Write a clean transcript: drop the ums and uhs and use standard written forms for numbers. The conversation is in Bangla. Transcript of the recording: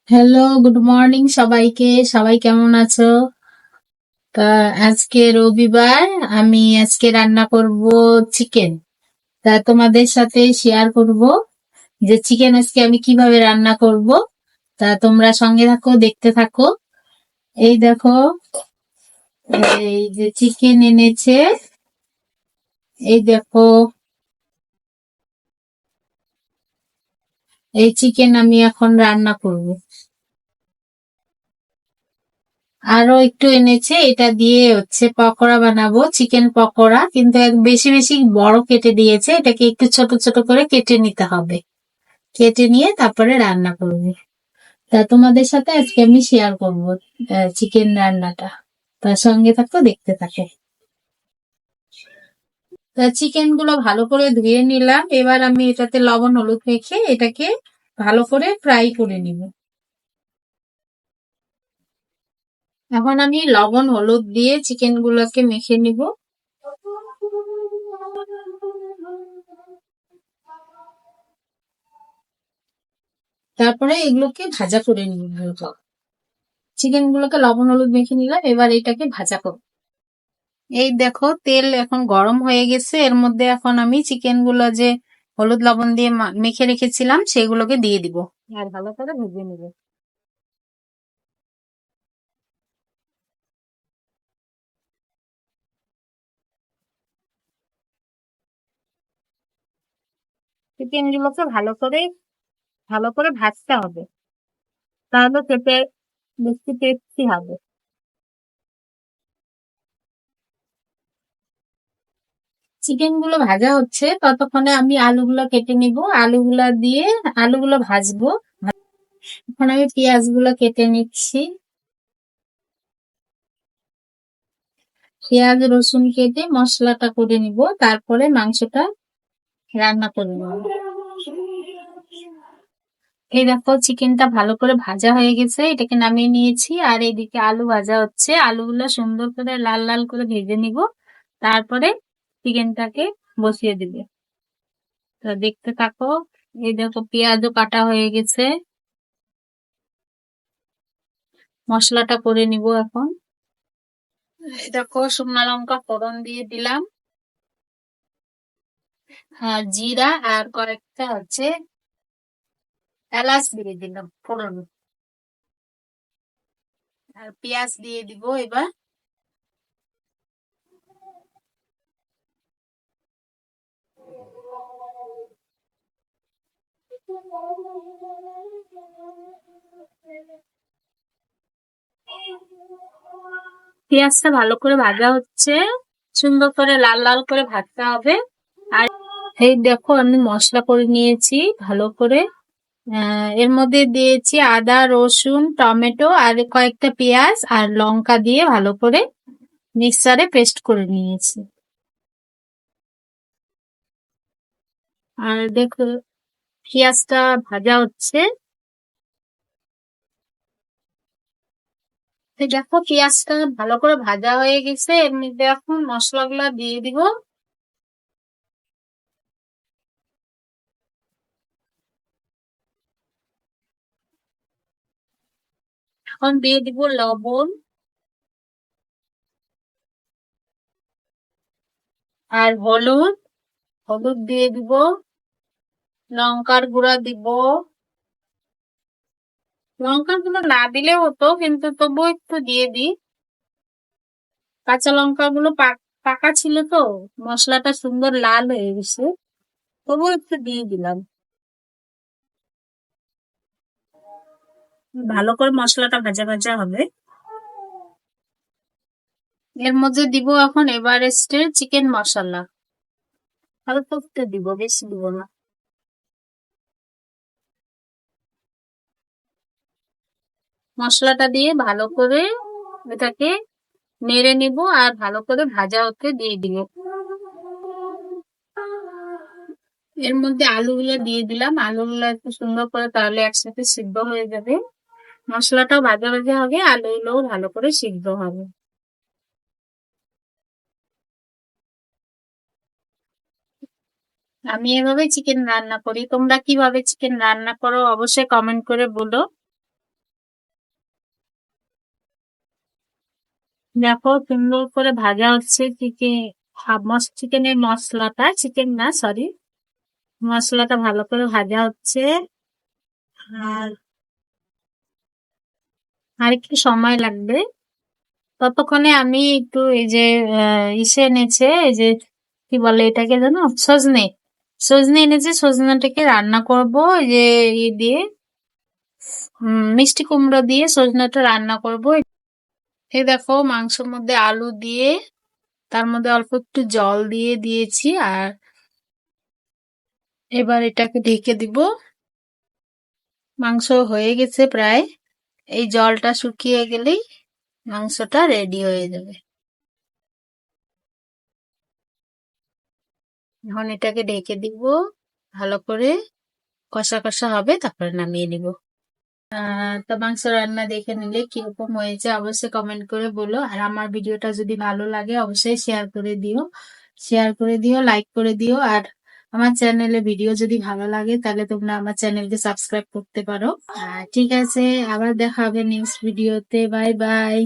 হ্যালো, গুড মর্নিং সবাইকে। সবাই কেমন আছো? তা আজকে রবিবার, আমি আজকে রান্না করব চিকেন। তা তোমাদের সাথে শেয়ার করব যে চিকেন আজকে আমি কিভাবে রান্না করব। তা তোমরা সঙ্গে থাকো, দেখতে থাকো। এই দেখো, এই যে চিকেন এনেছে, এই দেখো, এই চিকেন আমি এখন রান্না করব। আরো একটু এনেছে, এটা দিয়ে হচ্ছে পকোড়া বানাবো, চিকেন পকোড়া। কিন্তু এক বেশি বেশি বড় কেটে দিয়েছে, এটাকে একটু ছোট ছোট করে কেটে নিতে হবে। কেটে নিয়ে তারপরে রান্না করবে। তা তোমাদের সাথে আজকে আমি শেয়ার করবো চিকেন রান্নাটা। তার সঙ্গে থাকো, দেখতে থাকে। তা চিকেন গুলো ভালো করে ধুয়ে নিলাম, এবার আমি এটাতে লবণ হলুদ মেখে এটাকে ভালো করে ফ্রাই করে নিব। এখন আমি লবণ হলুদ দিয়ে চিকেন গুলোকে মেখে নিব। তারপরে এগুলোকে ভাজা করে নিব। চিকেন গুলোকে লবণ হলুদ মেখে নিলাম, এবার এটাকে ভাজা করব। এই দেখো, তেল এখন গরম হয়ে গেছে, এর মধ্যে এখন আমি চিকেন গুলো যে হলুদ লবণ দিয়ে মেখে রেখেছিলাম সেগুলোকে দিয়ে দিব আর ভালো করে ভেজে নিব। চিকেন গুলোকে ভালো করে ভাজতে হবে, তাহলে খেতে বেশি টেস্টি হবে। চিকেন গুলো ভাজা হচ্ছে, ততক্ষণে আমি আলুগুলো কেটে নিব। আলুগুলা দিয়ে আলুগুলো ভাজবো। এখন আমি পেঁয়াজ গুলো কেটে নিচ্ছি। পেঁয়াজ রসুন কেটে মশলাটা করে নিব, তারপরে মাংসটা রান্না করে নিব। এই দেখো, চিকেনটা ভালো করে ভাজা হয়ে গেছে, এটাকে নামিয়ে নিয়েছি। আর এইদিকে আলু ভাজা হচ্ছে, আলুগুলো সুন্দর করে লাল লাল করে ভেজে নিব, তারপরে চিকেনটাকে বসিয়ে দিবে। তো দেখতে থাকো। এই দেখো, পেঁয়াজও কাটা হয়ে গেছে, মশলাটা করে নিব এখন। এই দেখো, শুকনো লঙ্কা ফোড়ন দিয়ে দিলাম, আর জিরা আর কয়েকটা হচ্ছে এলাচ দিয়ে দিলাম ফোড়ন। আর পেঁয়াজ দিয়ে দিব এবার। পেঁয়াজটা ভালো করে ভাজা হচ্ছে, সুন্দর করে লাল লাল করে ভাজতে হবে। আর এই দেখো, আমি মশলা করে নিয়েছি ভালো করে। এর মধ্যে দিয়েছি আদা রসুন টমেটো আর কয়েকটা পেঁয়াজ আর লঙ্কা দিয়ে ভালো করে মিক্সারে পেস্ট করে নিয়েছি। আর দেখো, পেঁয়াজটা ভাজা হচ্ছে। এই দেখো, পেঁয়াজটা ভালো করে ভাজা হয়ে গেছে, এর মধ্যে এখন মশলাগুলা দিয়ে দিব। এখন দিয়ে দিব লবণ আর হলুদ। হলুদ দিয়ে দিব, লঙ্কার গুঁড়া দিব। লঙ্কার গুঁড়া না দিলেও হতো, কিন্তু তবুও একটু দিয়ে দিই। কাঁচা লঙ্কাগুলো পাকা ছিল তো, মশলাটা সুন্দর লাল হয়ে গেছে, তবুও একটু দিয়ে দিলাম। ভালো করে মশলাটা ভাজা ভাজা হবে। এর মধ্যে দিব এখন এভারেস্টের চিকেন মশলা। অল্প একটু দিব, বেশি দিব না। মশলাটা দিয়ে ভালো করে এটাকে নেড়ে নিব আর ভালো করে ভাজা হতে দিয়ে দিব। এর মধ্যে আলুগুলো দিয়ে দিলাম, আলুগুলো একটু সুন্দর করে, তাহলে একসাথে সিদ্ধ হয়ে যাবে। মশলাটাও ভাজা ভাজা হবে, আলুগুলোও ভালো করে সিদ্ধ হবে। আমি এভাবে চিকেন রান্না করি, তোমরা কিভাবে চিকেন রান্না করো অবশ্যই কমেন্ট করে বলো। দেখো সুন্দর করে ভাজা হচ্ছে চিকেন, চিকেনের মশলাটা, চিকেন না সরি, মশলাটা ভালো করে ভাজা হচ্ছে। আর আর একটু সময় লাগবে। ততক্ষণে আমি একটু এই যে ইসে এনেছে, এই যে কি বলে এটাকে জানো, সজনে। সজনে এনেছে, সজনাটাকে রান্না করব এই যে দিয়ে মিষ্টি কুমড়ো দিয়ে সজনাটা রান্না করব। এই দেখো মাংসের মধ্যে আলু দিয়ে তার মধ্যে অল্প একটু জল দিয়ে দিয়েছি, আর এবার এটাকে ঢেকে দিব। মাংস হয়ে গেছে প্রায়, এই জলটা শুকিয়ে গেলেই মাংসটা রেডি হয়ে যাবে। এখন এটাকে ঢেকে দিব, ভালো করে কষা কষা হবে, তারপরে নামিয়ে নিব। তো মাংস রান্না দেখে নিলে কিরকম হয়েছে অবশ্যই কমেন্ট করে বলো। আর আমার ভিডিওটা যদি ভালো লাগে অবশ্যই শেয়ার করে দিও, লাইক করে দিও। আর আমার চ্যানেলে ভিডিও যদি ভালো লাগে তাহলে তোমরা আমার চ্যানেলকে সাবস্ক্রাইব করতে পারো। ঠিক আছে, আবার দেখা হবে নেক্সট ভিডিওতে। Bye bye.